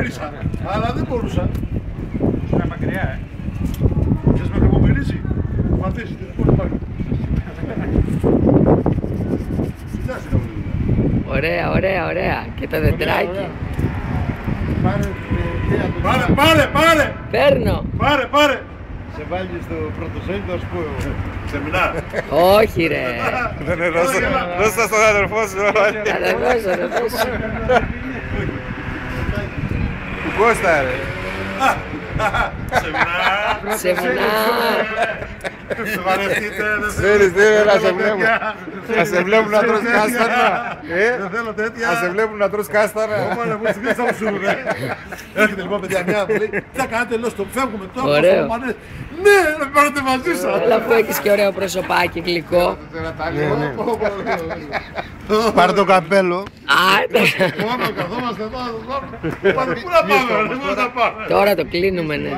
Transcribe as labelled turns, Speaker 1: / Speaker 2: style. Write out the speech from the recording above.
Speaker 1: μίλησα, αλλά δεν μπορούσα.
Speaker 2: Είναι μακριά,
Speaker 1: Θες με κακομιλήσει, θα αφήσεις, δεν υπάρχει. Κοιτάξτε τα βουλίδια.
Speaker 3: Ωραία, ωραία, ωραία. Και το δεντράκι.
Speaker 1: Πάρε!
Speaker 3: Παίρνω.
Speaker 1: Πάρε!
Speaker 4: Σε βάλει στο πρωτοσέλιδο, ας πούμε.
Speaker 1: Σεμινάρ.
Speaker 3: Όχι ρε.
Speaker 2: Δεν είναι δώστε στον αδερφό σου.
Speaker 3: Αδερφός σου.
Speaker 2: Του Κώστα ρε.
Speaker 1: Σεμινάρ.
Speaker 3: Σεμινάρ.
Speaker 1: Σοβαρευτείτε, δεν
Speaker 2: Θέλεις
Speaker 1: θέλω
Speaker 2: να σε
Speaker 1: τέτοια.
Speaker 2: βλέπουν. Να σε βλέπουν να τρως κάστανα.
Speaker 1: Δεν θέλω τέτοια.
Speaker 2: Να σε βλέπουν να τρως κάστανα.
Speaker 1: Ωπα να πω στην κρίστα μου σου ρε. Έρχεται λοιπόν παιδιά μια που λέει τι θα κάνετε, λέω στο φεύγουμε τώρα.
Speaker 3: Ωραίο.
Speaker 1: Ναι, να πάρετε μαζί σας.
Speaker 3: Έλα που έχεις και ωραίο προσωπάκι γλυκό.
Speaker 4: Πάρε το καπέλο.
Speaker 3: Άντε.
Speaker 1: Μόνο καθόμαστε εδώ. Πού να πάμε, πού να πάμε.
Speaker 3: Τώρα το κλείνουμε, ναι.